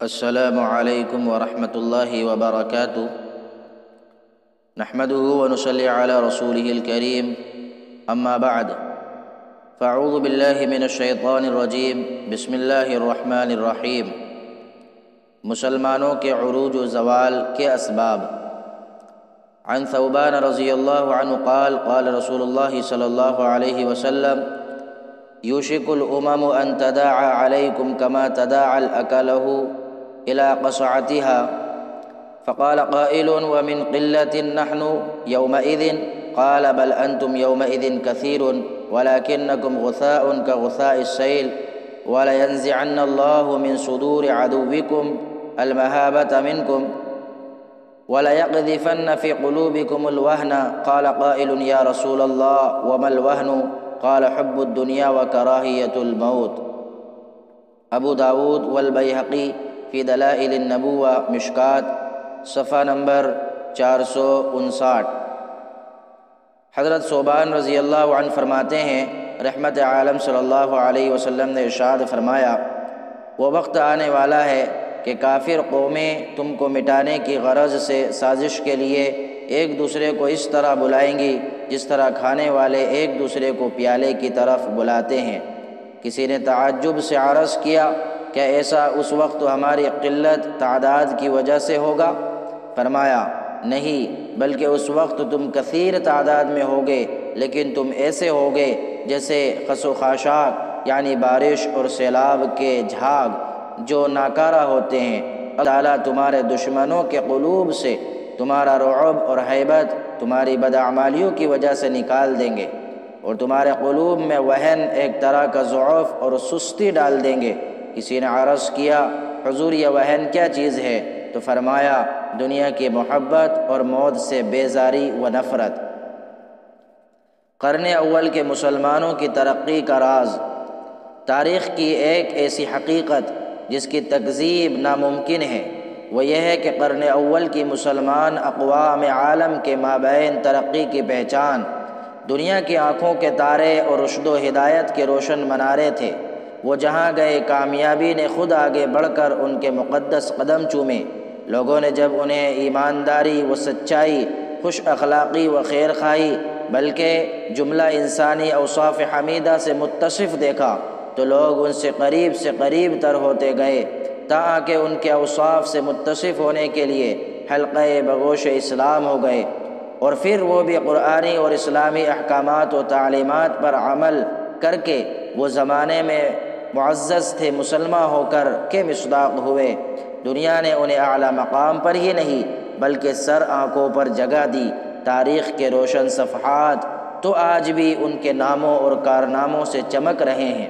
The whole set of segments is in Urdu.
السلام علیکم ورحمۃ اللہ وبرکاتہ۔ نحمده ونصلی علی رسولہ الکریم، اما بعد فاعوذ باللہ من الشیطان الرجیم، بسم اللہ الرحمن الرحیم۔ مسلمانوں کے عروج و زوال کے اسباب۔ عن ثوبان رضی اللہ عنہ قال قال رسول اللہ صلی اللہ علیہ وسلم یوشک الامم ان تداعى علیکم کما تداعى الاکلہ إلى قصعتها، فقال قائل ومن قلة نحن يومئذ قال بل أنتم يومئذ كثير ولكنكم غثاء كغثاء السيل ولينزعن الله من صدور عدوكم المهابة منكم وليقذفن في قلوبكم الوهن قال قائل يا رسول الله وما الوهن قال حب الدنيا وكراهية الموت۔ ابو داود والبیہقی فی دلائل النبوہ مشکات صفحہ نمبر 459۔ حضرت ثوبان رضی اللہ عنہ فرماتے ہیں، رحمت عالم صلی اللہ علیہ وسلم نے ارشاد فرمایا، وہ وقت آنے والا ہے کہ کافر قومیں تم کو مٹانے کی غرض سے سازش کے لیے ایک دوسرے کو اس طرح بلائیں گی جس طرح کھانے والے ایک دوسرے کو پیالے کی طرف بلاتے ہیں۔ کسی نے تعجب سے عرض کیا، کیا ایسا اس وقت ہماری قلت تعداد کی وجہ سے ہوگا؟ فرمایا، نہیں، بلکہ اس وقت تم کثیر تعداد میں ہوگے، لیکن تم ایسے ہوگے جیسے خس و خاشاک یعنی بارش اور سیلاب کے جھاگ جو ناکارہ ہوتے ہیں۔ اللہ تعالیٰ تمہارے دشمنوں کے قلوب سے تمہارا رعب اور ہیبت تمہاری بداعمالیوں کی وجہ سے نکال دیں گے، اور تمہارے قلوب میں وہن ایک طرح کا ضعف اور سستی ڈال دیں گے۔ کسی نے عرض کیا، حضور یہ وہن کیا چیز ہے؟ تو فرمایا، دنیا کی محبت اور موت سے بیزاری و نفرت۔ قرن اول کے مسلمانوں کی ترقی کا راز۔ تاریخ کی ایک ایسی حقیقت جس کی تکذیب ناممکن ہے، وہ یہ ہے کہ قرن اول کی مسلمان اقوام عالم کے مابین ترقی کی پہچان، دنیا کی آنکھوں کے تارے اور رشد و ہدایت کے روشن منارے تھے۔ وہ جہاں گئے کامیابی نے خود آگے بڑھ کر ان کے مقدس قدم چومے۔ لوگوں نے جب انہیں ایمانداری و سچائی، خوش اخلاقی و خیر خواہی، بلکہ جملہ انسانی اوصاف حمیدہ سے متصف دیکھا تو لوگ ان سے قریب تر ہوتے گئے، تاکہ ان کے اوصاف سے متصف ہونے کے لیے حلقہ بگوش اسلام ہو گئے، اور پھر وہ بھی قرآنی اور اسلامی احکامات و تعلیمات پر عمل کر کے وہ زمانے میں معزز تھے مسلمان ہو کر کے مصداق ہوئے۔ دنیا نے انہیں اعلیٰ مقام پر ہی نہیں بلکہ سر آنکھوں پر جگہ دی۔ تاریخ کے روشن صفحات تو آج بھی ان کے ناموں اور کارناموں سے چمک رہے ہیں۔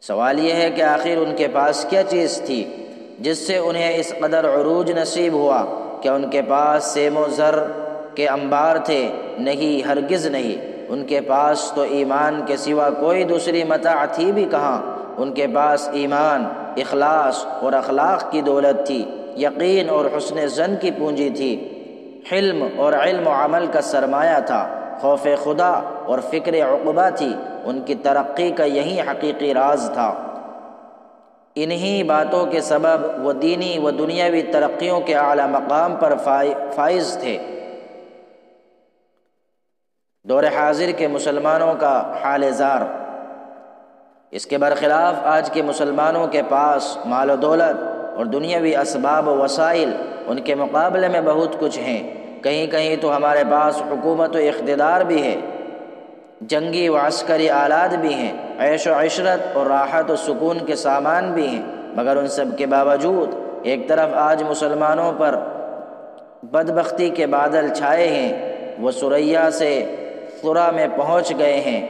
سوال یہ ہے کہ آخر ان کے پاس کیا چیز تھی جس سے انہیں اس قدر عروج نصیب ہوا؟ کیا ان کے پاس سیم و زر کے انبار تھے؟ نہیں، ہرگز نہیں۔ ان کے پاس تو ایمان کے سوا کوئی دوسری متاع تھی بھی کہاں۔ ان کے پاس ایمان، اخلاص اور اخلاق کی دولت تھی، یقین اور حسن ظن کی پونجی تھی، حلم اور علم و عمل کا سرمایہ تھا، خوف خدا اور فکر عقبہ تھی۔ ان کی ترقی کا یہی حقیقی راز تھا۔ انہی باتوں کے سبب وہ دینی و دنیاوی ترقیوں کے اعلیٰ مقام پر فائز تھے۔ دور حاضر کے مسلمانوں کا حال زار۔ اس کے برخلاف آج کے مسلمانوں کے پاس مال و دولت اور دنیاوی اسباب و وسائل ان کے مقابلے میں بہت کچھ ہیں۔ کہیں کہیں تو ہمارے پاس حکومت و اقتدار بھی ہے، جنگی و عسکری آلات بھی ہیں، عیش و عشرت اور راحت و سکون کے سامان بھی ہیں، مگر ان سب کے باوجود ایک طرف آج مسلمانوں پر بدبختی کے بادل چھائے ہیں، وہ ثریا سے ثرا میں پہنچ گئے ہیں۔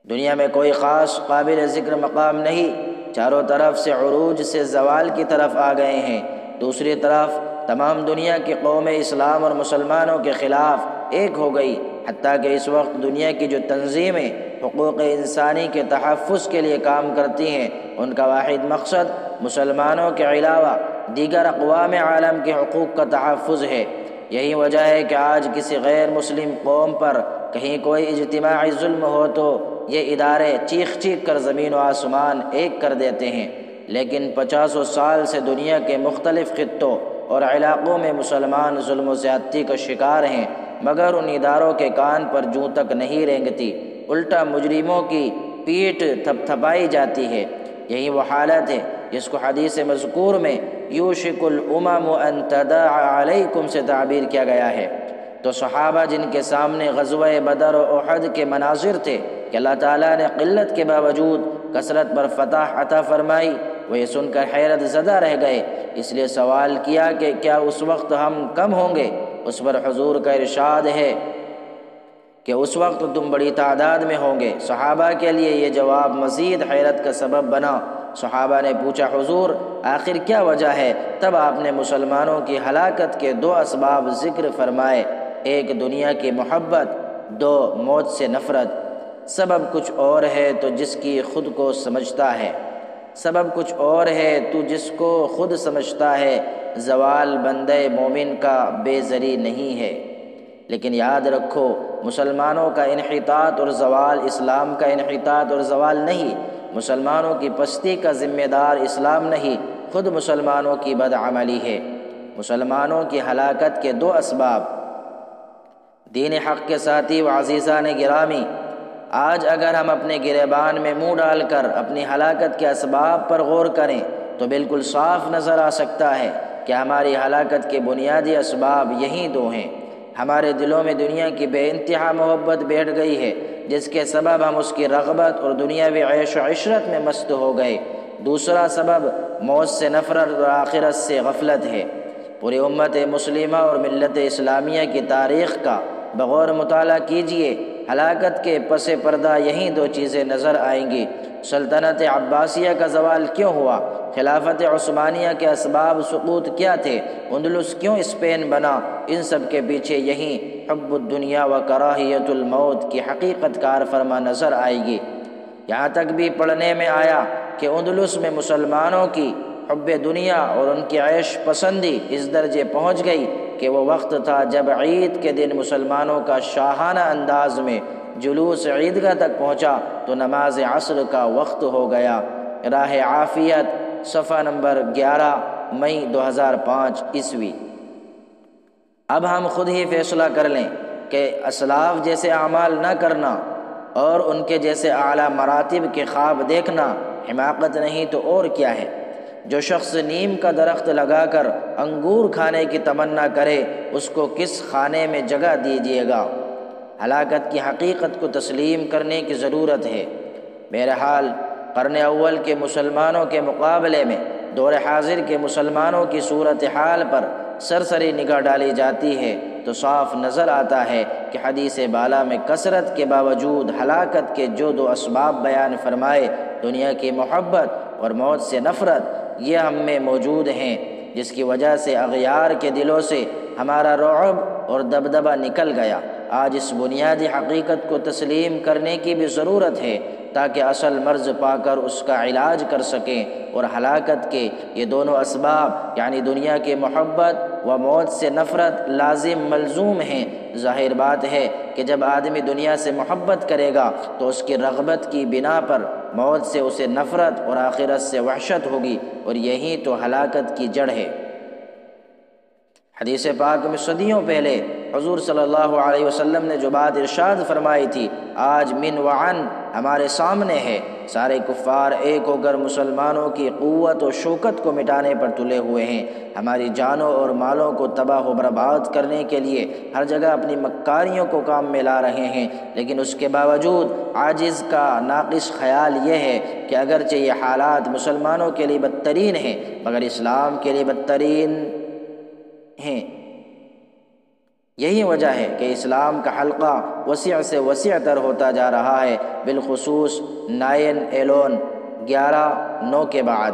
دنیا میں کوئی خاص قابل ذکر مقام نہیں، چاروں طرف سے عروج سے زوال کی طرف آ گئے ہیں۔ دوسری طرف تمام دنیا کی قوم اسلام اور مسلمانوں کے خلاف ایک ہو گئی، حتیٰ کہ اس وقت دنیا کی جو تنظیمیں حقوق انسانی کے تحفظ کے لیے کام کرتی ہیں، ان کا واحد مقصد مسلمانوں کے علاوہ دیگر اقوام عالم کے حقوق کا تحفظ ہے۔ یہی وجہ ہے کہ آج کسی غیر مسلم قوم پر کہیں کوئی اجتماعی ظلم ہو تو یہ ادارے چیخ کر زمین و آسمان ایک کر دیتے ہیں۔ لیکن 50 سال سے دنیا کے مختلف خطوں اور علاقوں میں مسلمان ظلم و زیادتی کا شکار ہیں، مگر ان اداروں کے کان پر جوں تک نہیں رینگتی، الٹا مجرموں کی پیٹھ تھپتھپائی جاتی ہے۔ یہی وہ حالت ہے جس کو حدیث مذکور میں یوشک الامم ان تداع علیکم سے تعبیر کیا گیا ہے۔ تو صحابہ جن کے سامنے غزوہ بدر و احد کے مناظر تھے کہ اللہ تعالیٰ نے قلت کے باوجود کثرت پر فتح عطا فرمائی، وہ یہ سن کر حیرت زدہ رہ گئے، اس لیے سوال کیا کہ کیا اس وقت ہم کم ہوں گے؟ اس پر حضور کا ارشاد ہے کہ اس وقت تم بڑی تعداد میں ہوں گے۔ صحابہ کے لیے یہ جواب مزید حیرت کا سبب بنا۔ صحابہ نے پوچھا، حضور آخر کیا وجہ ہے؟ تب آپ نے مسلمانوں کی ہلاکت کے 2 اسباب ذکر فرمائے، ایک دنیا کی محبت، 2 موت سے نفرت۔ سبب کچھ اور ہے تو جس کی خود کو سمجھتا ہے، سبب کچھ اور ہے تو جس کو خود سمجھتا ہے، زوال بندے مومن کا بے زری نہیں ہے۔ لیکن یاد رکھو، مسلمانوں کا انحطاط اور زوال اسلام کا انحطاط اور زوال نہیں، مسلمانوں کی پستی کا ذمہ دار اسلام نہیں، خود مسلمانوں کی بدعملی ہے۔ مسلمانوں کی ہلاکت کے 2 اسباب۔ دین حق کے ساتھی و عزیزان گرامی، آج اگر ہم اپنے گریبان میں منہ ڈال کر اپنی ہلاکت کے اسباب پر غور کریں تو بالکل صاف نظر آ سکتا ہے کہ ہماری ہلاکت کے بنیادی اسباب یہی 2 ہیں۔ ہمارے دلوں میں دنیا کی بے انتہا محبت بیٹھ گئی ہے، جس کے سبب ہم اس کی رغبت اور دنیاوی عیش و عشرت میں مست ہو گئے۔ دوسرا سبب موت سے نفرت اور آخرت سے غفلت ہے۔ پوری امت مسلمہ اور ملت اسلامیہ کی تاریخ کا بغور مطالعہ کیجئے، ہلاکت کے پس پردہ یہی 2 چیزیں نظر آئیں گی۔ سلطنت عباسیہ کا زوال کیوں ہوا؟ خلافت عثمانیہ کے اسباب سقوط کیا تھے؟ اندلس کیوں اسپین بنا؟ ان سب کے پیچھے یہی حب الدنیا و کراہیت الموت کی حقیقت کار فرما نظر آئے گی۔ یہاں تک بھی پڑھنے میں آیا کہ اندلس میں مسلمانوں کی حب دنیا اور ان کی عیش پسندی اس درجے پہنچ گئی کہ وہ وقت تھا جب عید کے دن مسلمانوں کا شاہانہ انداز میں جلوس عیدگاہ تک پہنچا تو نماز عصر کا وقت ہو گیا۔ راہ عافیت، صفحہ نمبر 11، مئی 2005 عیسوی۔ اب ہم خود ہی فیصلہ کر لیں کہ اسلاف جیسے اعمال نہ کرنا اور ان کے جیسے اعلیٰ مراتب کے خواب دیکھنا حماقت نہیں تو اور کیا ہے؟ جو شخص نیم کا درخت لگا کر انگور کھانے کی تمنا کرے، اس کو کس خانے میں جگہ دیجیے گا؟ ہلاکت کی حقیقت کو تسلیم کرنے کی ضرورت ہے۔ بہرحال قرن اول کے مسلمانوں کے مقابلے میں دور حاضر کے مسلمانوں کی صورتحال پر سرسری نگاہ ڈالی جاتی ہے تو صاف نظر آتا ہے کہ حدیث بالا میں کثرت کے باوجود ہلاکت کے جو 2 اسباب بیان فرمائے، دنیا کی محبت اور موت سے نفرت، یہ ہم میں موجود ہیں، جس کی وجہ سے اغیار کے دلوں سے ہمارا رعب اور دبدبہ نکل گیا۔ آج اس بنیادی حقیقت کو تسلیم کرنے کی بھی ضرورت ہے تاکہ اصل مرض پا کر اس کا علاج کر سکیں، اور ہلاکت کے یہ دونوں اسباب یعنی دنیا کی محبت و موت سے نفرت لازم ملزوم ہیں۔ ظاہر بات ہے کہ جب آدمی دنیا سے محبت کرے گا تو اس کی رغبت کی بنا پر موت سے اسے نفرت اور آخرت سے وحشت ہوگی، اور یہی تو ہلاکت کی جڑ ہے۔ حدیث پاک میں صدیوں پہلے حضور صلی اللہ علیہ وسلم نے جو بات ارشاد فرمائی تھی، آج من وعن ہمارے سامنے ہے۔ سارے کفار ایک ہو کر مسلمانوں کی قوت و شوکت کو مٹانے پر تلے ہوئے ہیں، ہماری جانوں اور مالوں کو تباہ و برباد کرنے کے لیے ہر جگہ اپنی مکاریوں کو کام میں لا رہے ہیں۔ لیکن اس کے باوجود عاجز کا ناقص خیال یہ ہے کہ اگرچہ یہ حالات مسلمانوں کے لیے بدترین ہیں مگر اسلام کے لیے بدترین ہیں۔ یہی وجہ ہے کہ اسلام کا حلقہ وسیع سے وسیع تر ہوتا جا رہا ہے، بالخصوص 9/11 11/9 کے بعد۔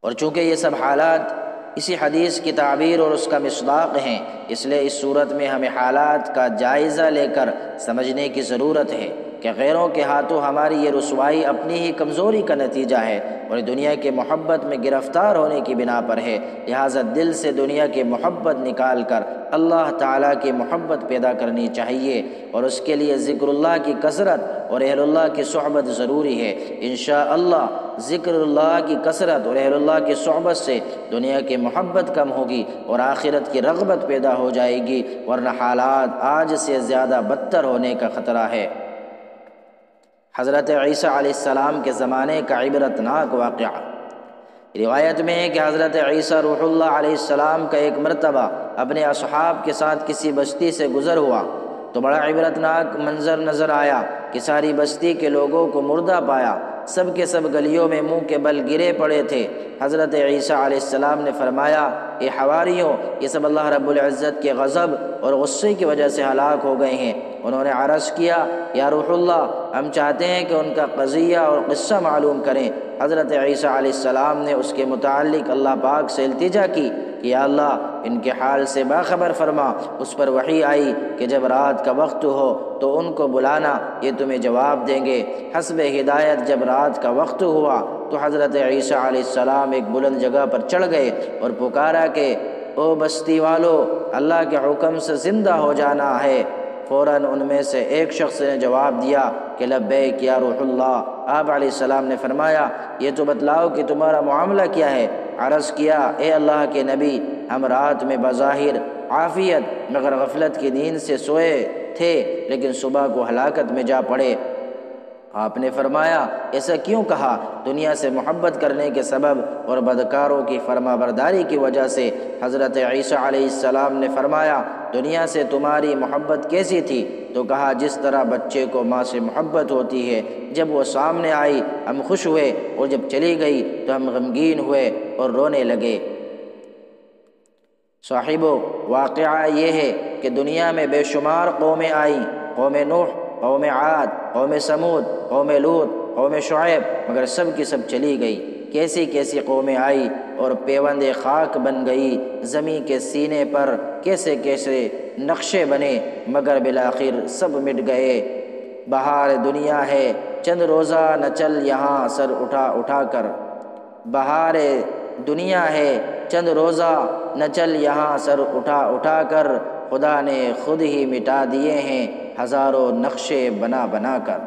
اور چونکہ یہ سب حالات اسی حدیث کی تعبیر اور اس کا مصداق ہیں، اس لیے اس صورت میں ہمیں حالات کا جائزہ لے کر سمجھنے کی ضرورت ہے۔ کہ غیروں کے ہاتھوں ہماری یہ رسوائی اپنی ہی کمزوری کا نتیجہ ہے اور دنیا کی محبت میں گرفتار ہونے کی بنا پر ہے۔ لہٰذا دل سے دنیا کی محبت نکال کر اللہ تعالیٰ کی محبت پیدا کرنی چاہیے، اور اس کے لیے ذکر اللہ کی کثرت اور اہل اللہ کی صحبت ضروری ہے۔ انشاءاللہ ذکر اللہ کی کثرت اور اہل اللہ کی صحبت سے دنیا کی محبت کم ہوگی اور آخرت کی رغبت پیدا ہو جائے گی، ورنہ حالات آج سے زیادہ بدتر ہونے کا خطرہ ہے۔ حضرت عیسیٰ علیہ السلام کے زمانے کا عبرت ناک واقعہ۔ روایت میں ہے کہ حضرت عیسیٰ روح اللہ علیہ السلام کا ایک مرتبہ اپنے اصحاب کے ساتھ کسی بستی سے گزر ہوا تو بڑا عبرتناک منظر نظر آیا کہ ساری بستی کے لوگوں کو مردہ پایا، سب کے سب گلیوں میں منہ کے بل گرے پڑے تھے۔ حضرت عیسیٰ علیہ السلام نے فرمایا، اے حواریوں، یہ سب اللہ رب العزت کے غضب اور غصے کی وجہ سے ہلاک ہو گئے ہیں۔ انہوں نے عرض کیا، یا روح اللہ، ہم چاہتے ہیں کہ ان کا قضیہ اور قصہ معلوم کریں۔ حضرت عیسیٰ علیہ السلام نے اس کے متعلق اللہ پاک سے التجا کی کہ یا اللہ ان کے حال سے باخبر فرما۔ اس پر وحی آئی کہ جب رات کا وقت ہو تو ان کو بلانا، یہ تمہیں جواب دیں گے۔ حسب ہدایت جب رات کا وقت ہوا تو حضرت عیسیٰ علیہ السلام ایک بلند جگہ پر چڑھ گئے اور پکارا کہ او بستی والو، اللہ کے حکم سے زندہ ہو جانا ہے۔ فوراً ان میں سے ایک شخص نے جواب دیا کہ لبیک یا روح اللہ۔ آپ علیہ السلام نے فرمایا، یہ تو بتلاؤ کہ تمہارا معاملہ کیا ہے۔ عرض کیا، اے اللہ کے نبی، ہم رات میں بظاہر عافیت مگر غفلت کی نیند سے سوئے تھے، لیکن صبح کو ہلاکت میں جا پڑے۔ آپ نے فرمایا، ایسا کیوں کہا؟ دنیا سے محبت کرنے کے سبب اور بدکاروں کی فرما برداری کی وجہ سے۔ حضرت عیسیٰ علیہ السلام نے فرمایا، دنیا سے تمہاری محبت کیسی تھی؟ تو کہا، جس طرح بچے کو ماں سے محبت ہوتی ہے۔ جب وہ سامنے آئی ہم خوش ہوئے، اور جب چلی گئی تو ہم غمگین ہوئے اور رونے لگے۔ صاحبو، واقعہ یہ ہے کہ دنیا میں بے شمار قومیں آئیں، قوم نوح، قوم عاد، قوم سمود، قوم لوط، قوم شعیب، مگر سب کی سب چلی گئی۔ کیسی کیسی قومیں آئی اور پیوند خاک بن گئی، زمین کے سینے پر کیسے کیسے نقشے بنے، مگر بالآخر سب مٹ گئے۔ بہار دنیا ہے چند روزہ نہ چل یہاں سر اٹھا اٹھا کر، بہار دنیا ہے چند روزہ نہ چل یہاں سر اٹھا اٹھا کر، خدا نے خود ہی مٹا دیے ہیں ہزاروں نقشے بنا بنا کر۔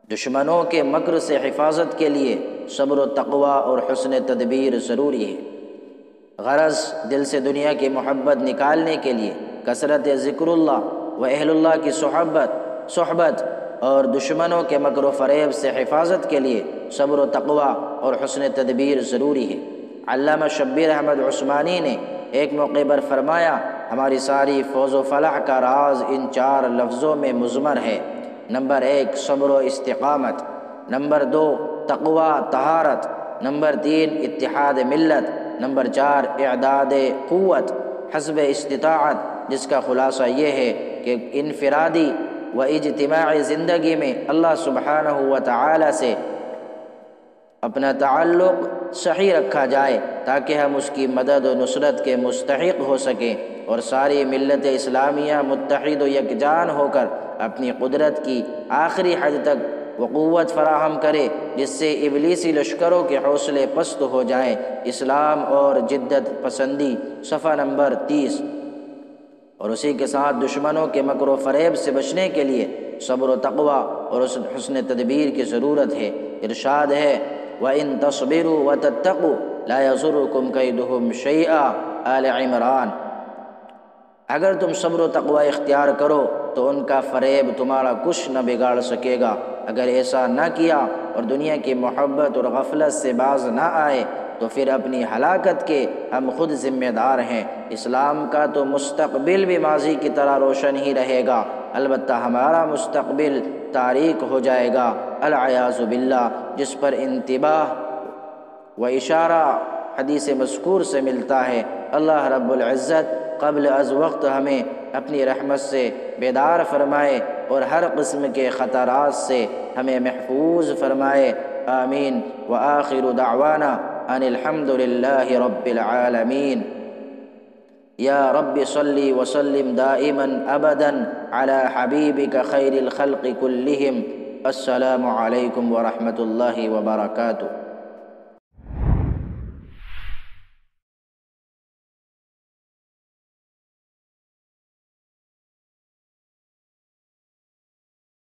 دشمنوں کے مکر سے حفاظت کے لیے صبر و تقوی اور حسن تدبیر ضروری ہے۔ غرض دل سے دنیا کی محبت نکالنے کے لیے کثرت ذکر اللہ و اہل اللہ کی صحبت اور دشمنوں کے مکر و فریب سے حفاظت کے لیے صبر و تقوی اور حسن تدبیر ضروری ہے۔ علامہ شبیر احمد عثمانی نے ایک موقع پر فرمایا، ہماری ساری فوز و فلاح کا راز ان 4 لفظوں میں مضمر ہے۔ نمبر 1 صبر و استقامت، نمبر 2 تقوی طہارت، نمبر 3 اتحاد ملت، نمبر 4 اعداد قوت حسب استطاعت، جس کا خلاصہ یہ ہے کہ انفرادی و اجتماعی زندگی میں اللہ سبحانہ و تعالی سے اپنا تعلق صحیح رکھا جائے تاکہ ہم اس کی مدد و نصرت کے مستحق ہو سکیں، اور ساری ملت اسلامیہ متحد و یکجان ہو کر اپنی قدرت کی آخری حد تک وہ قوت فراہم کرے جس سے ابلیسی لشکروں کے حوصلے پست ہو جائیں۔ اسلام اور جدت پسندی، صفحہ نمبر 30۔ اور اسی کے ساتھ دشمنوں کے مکر و فریب سے بچنے کے لیے صبر و تقوی اور حسن تدبیر کی ضرورت ہے۔ ارشاد ہے، وَإِن تَصْبِرُوا وَتَتَّقُوا لَا يَضُرُّكُمْ كَيْدُهُمْ شَيْئًا، آل عمران۔ اگر تم صبر و تقوی اختیار کرو تو ان کا فریب تمہارا کچھ نہ بگاڑ سکے گا۔ اگر ایسا نہ کیا اور دنیا کی محبت اور غفلت سے باز نہ آئے تو پھر اپنی ہلاکت کے ہم خود ذمہ دار ہیں۔ اسلام کا تو مستقبل بھی ماضی کی طرح روشن ہی رہے گا، البتہ ہمارا مستقبل تاریک ہو جائے گا، العیاذ باللہ، جس پر انتباہ و اشارہ حدیث مذکور سے ملتا ہے۔ اللہ رب العزت قبل از وقت ہمیں اپنی رحمت سے بیدار فرمائے اور ہر قسم کے خطرات سے ہمیں محفوظ فرمائے، آمین۔ وآخر دعوانا ان الحمد للہ رب العالمین۔ یا رب صلی وسلم دائما ابدا علی حبیبک خیر الخلق کلہم۔ السلام علیکم ورحمۃ اللہ وبرکاتہ۔